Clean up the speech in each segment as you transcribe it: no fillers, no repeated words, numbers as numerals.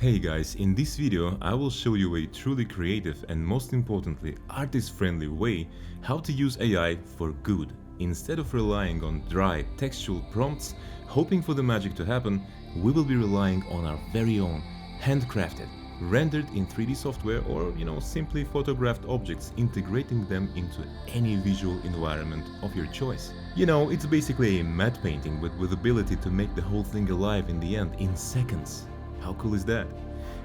Hey guys, in this video I will show you a truly creative and most importantly artist-friendly way how to use AI for good. Instead of relying on dry textual prompts, hoping for the magic to happen, we will be relying on our very own, handcrafted, rendered in 3D software or simply photographed objects, integrating them into any visual environment of your choice. It's basically a matte painting but with ability to make the whole thing alive in the end in seconds. How cool is that?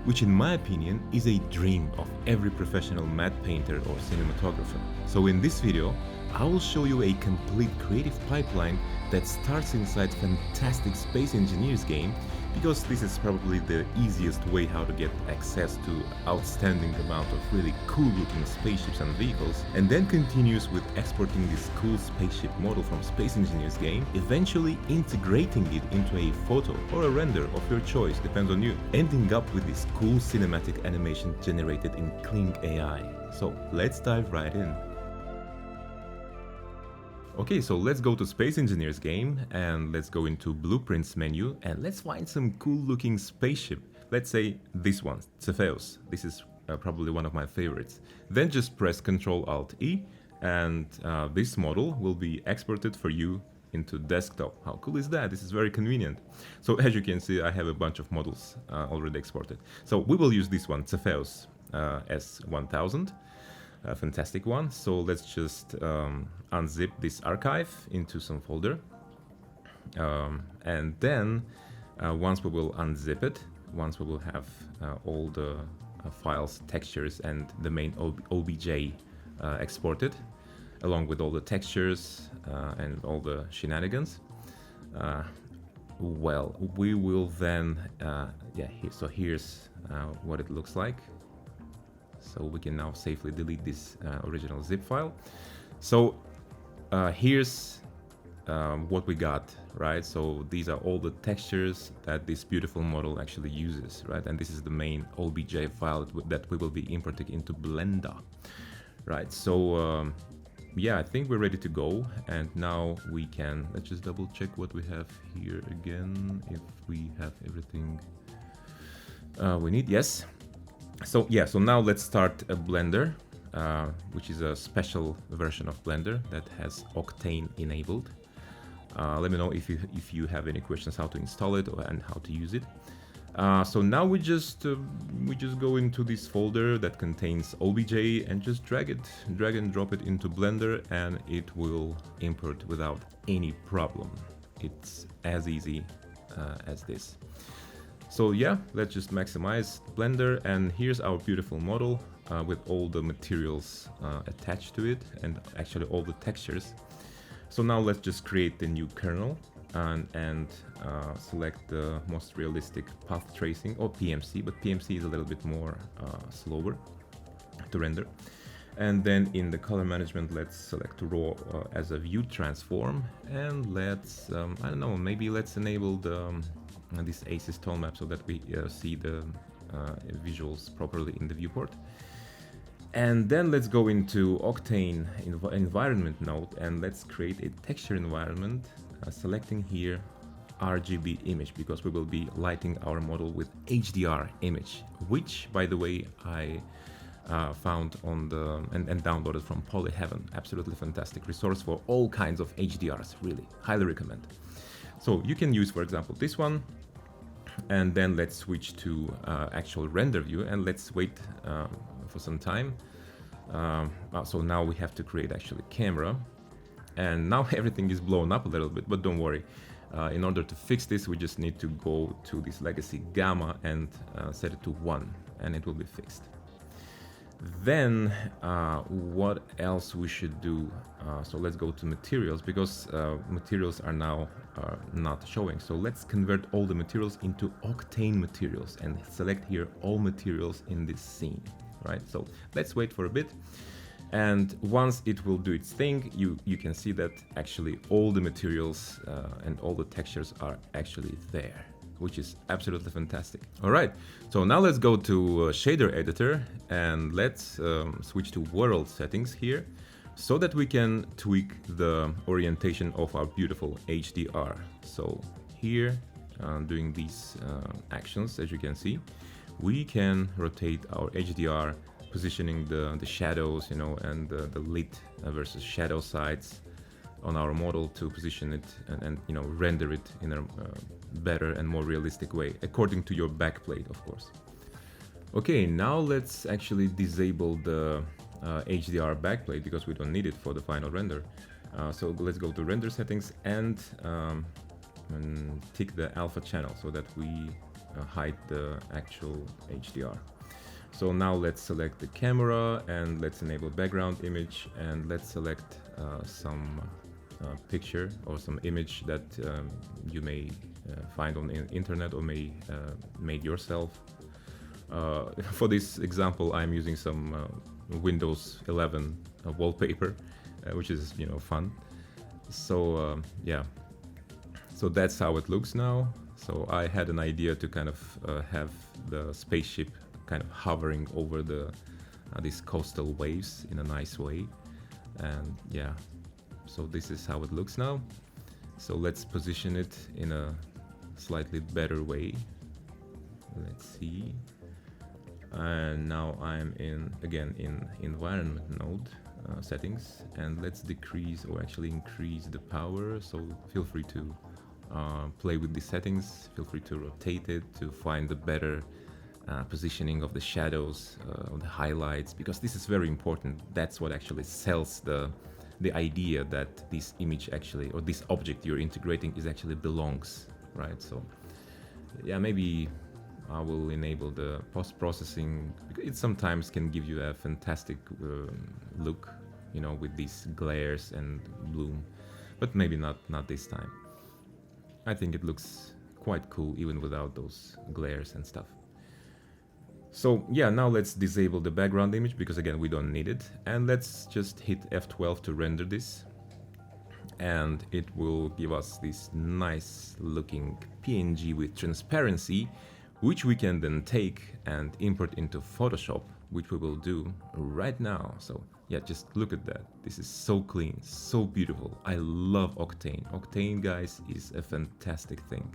Which in my opinion is a dream of every professional matte painter or cinematographer. So in this video, I will show you a complete creative pipeline that starts inside fantastic Space Engineers game, because this is probably the easiest way how to get access to outstanding amount of really cool looking spaceships and vehicles, and then continues with exporting this cool spaceship model from Space Engineers game, eventually integrating it into a photo or a render of your choice, depends on you, ending up with this cool cinematic animation generated in Kling AI. So let's dive right in. Okay, so let's go to Space Engineers game and let's go into Blueprints menu and let's find some cool looking spaceship. Let's say this one, Cepheus. This is probably one of my favorites. Then just press Ctrl-Alt-E and this model will be exported for you into desktop. How cool is that? This is very convenient. So as you can see, I have a bunch of models already exported. So we will use this one, Cepheus S1000. A fantastic one. So let's just unzip this archive into some folder, and then once we will unzip it, once we will have all the files, textures and the main OBJ exported along with all the textures and all the shenanigans, well, we will then so here's what it looks like. So we can now safely delete this original zip file. So here's what we got, right? So these are all the textures that this beautiful model actually uses, right? And this is the main OBJ file that we will be importing into Blender, right? So yeah, I think we're ready to go. And now we can, let's just double check what we have here again, if we have everything we need. Yes. So yeah, so now let's start a Blender, which is a special version of Blender that has Octane enabled. Let me know if you have any questions how to install it and how to use it. So now we just go into this folder that contains OBJ and just drag and drop it into Blender, and it will import without any problem. It's as easy as this. So yeah, let's just maximize Blender, and here's our beautiful model with all the materials attached to it and actually all the textures. So now let's just create the new kernel and select the most realistic path tracing, or PMC, but PMC is a little bit more slower to render. And then in the color management, let's select raw as a view transform, and let's I don't know, maybe let's enable the this ACES tone map so that we see the visuals properly in the viewport. And then let's go into Octane environment node and let's create a texture environment, selecting here RGB image, because we will be lighting our model with HDR image, which by the way I found on the and downloaded from Polyheaven. Absolutely fantastic resource for all kinds of HDRs, really highly recommend. So you can use, for example, this one, and then let's switch to actual render view and let's wait for some time. So now we have to create actually camera, and now everything is blown up a little bit, but don't worry. In order to fix this, we just need to go to this legacy gamma and set it to 1, and it will be fixed. Then what else we should do? So let's go to materials, because materials are now not showing. So let's convert all the materials into Octane materials and select here all materials in this scene, right? So let's wait for a bit, and once it will do its thing, you can see that actually all the materials and all the textures are actually there, which is absolutely fantastic. All right, so now let's go to shader editor and let's switch to world settings here so that we can tweak the orientation of our beautiful HDR. So here doing these actions, as you can see, we can rotate our HDR, positioning the shadows, you know, and the lit versus shadow sides on our model to position it and you know, render it in a better and more realistic way, according to your backplate, of course. Okay, now let's actually disable the HDR backplate because we don't need it for the final render. So let's go to render settings and tick the alpha channel so that we hide the actual HDR. So now let's select the camera and let's enable background image, and let's select some picture or some image that you may find on the internet or may made yourself. For this example, I'm using some Windows 11 wallpaper, which is, you know, fun. So yeah, so that's how it looks now. So I had an idea to kind of have the spaceship kind of hovering over the these coastal waves in a nice way, and yeah, so this is how it looks now. So let's position it in a slightly better way. Let's see. And now I'm again in environment node settings, and let's decrease or actually increase the power. So feel free to play with the settings, feel free to rotate it to find the better positioning of the shadows, of the highlights, because this is very important. That's what actually sells the idea that this image actually, or this object you're integrating, is actually belongs, right? So yeah, maybe I will enable the post-processing, because it sometimes can give you a fantastic look, you know, with these glares and bloom, but maybe not this time. I think it looks quite cool even without those glares and stuff. So yeah, now let's disable the background image because again we don't need it, and let's just hit F12 to render this, and it will give us this nice looking PNG with transparency, which we can then take and import into Photoshop, which we will do right now. So yeah, just look at that. This is so clean, so beautiful. I love Octane. Octane, guys, is a fantastic thing.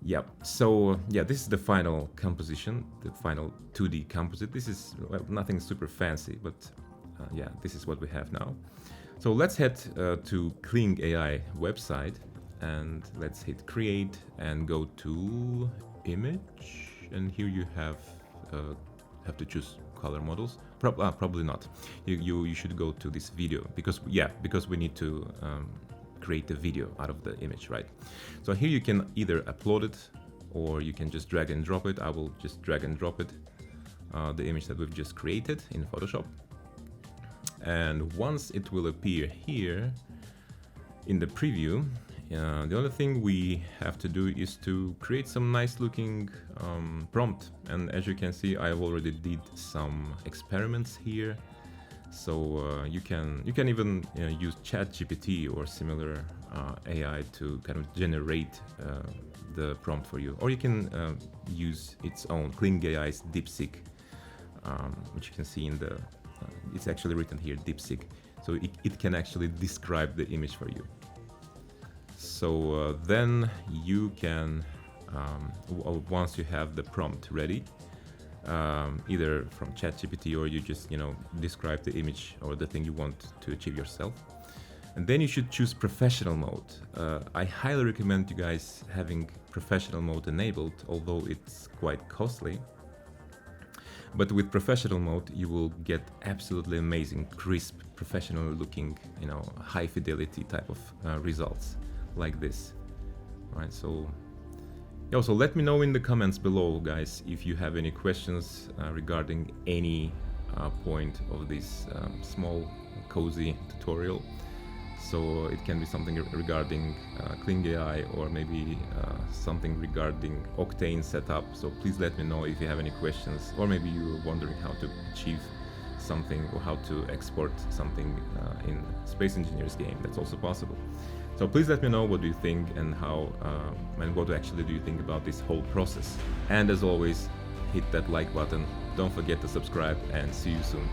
Yeah, so yeah, this is the final composition, the final 2D composite. This is, well, nothing super fancy, but yeah, this is what we have now. So let's head to Kling AI website, and let's hit create and go to image, and here you have to choose color models. Probably not. You should go to this video because we need to create a video out of the image, right? So here you can either upload it or you can just drag and drop it. I will just drag and drop it, the image that we've just created in Photoshop. And once it will appear here in the preview, the only thing we have to do is to create some nice looking prompt. And as you can see, I've already did some experiments here. So you can even use ChatGPT or similar AI to kind of generate the prompt for you, or you can use its own KlingAI's DeepSeek, which you can see in the it's actually written here, DeepSeek, so it can actually describe the image for you. So then you can once you have the prompt ready, either from ChatGPT or you just describe the image or the thing you want to achieve yourself, and then you should choose professional mode. I highly recommend you guys having professional mode enabled, although it's quite costly. But with professional mode, you will get absolutely amazing, crisp, professional looking, high fidelity type of results like this. All right, so also let me know in the comments below, guys, if you have any questions regarding any point of this small, cozy tutorial. So it can be something regarding KlingAI, or maybe something regarding Octane setup. So please let me know if you have any questions, or maybe you're wondering how to achieve something or how to export something in Space Engineers game. That's also possible. So please let me know what do you think, and how and what actually do you think about this whole process. And as always, hit that like button. Don't forget to subscribe, and see you soon.